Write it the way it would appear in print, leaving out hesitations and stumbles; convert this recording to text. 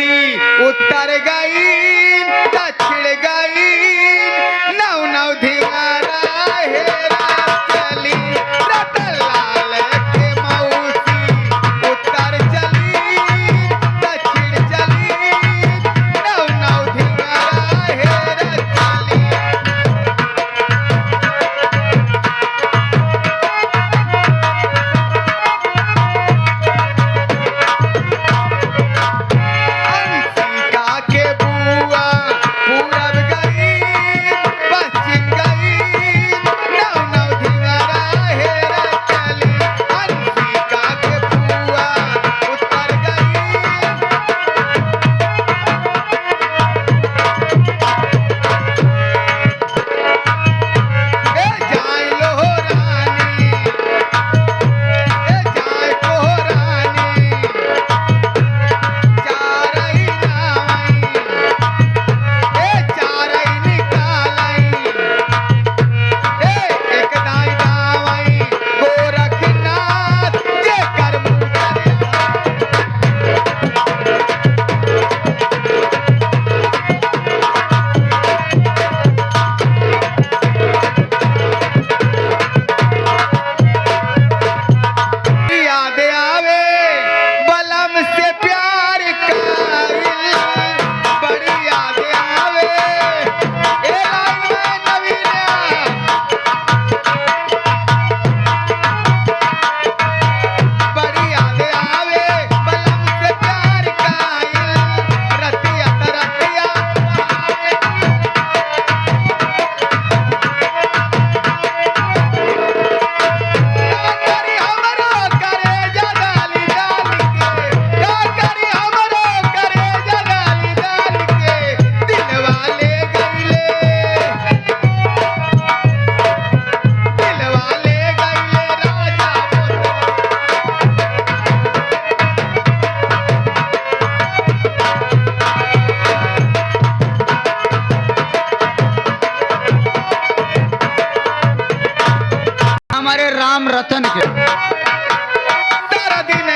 मौसी उत्तर गई दक्षिण गई नौ नौ दीवारा हेरा चली रतनलाल के मौसी उत्तर चली दक्षिण चली नौ नौ दीवारा हेरा चली। अंशिका के बुआ पूरब गई पश्चिम गई नौ नौ दीवारा हेरा चली। अंशिका के बुआ उत्तर गई ए जाए लोहरानी ए जाए कोहरानी चारई नावई ए चारई निकालई ए एक दाई दावई गोरखनाथ जेकर मुसरिया याद आवे बलम से प्यार काइल बड़ी याद आवे ए लाइन में नवीना बड़ी याद आवे बलम से प्यार काइल रतिया तरतिया करी हमरो करे जगाली डाली के का करी हमरो करे जगाली डाली के दिलवा ले गईले राजा हमारे राम रतन के सारा दिन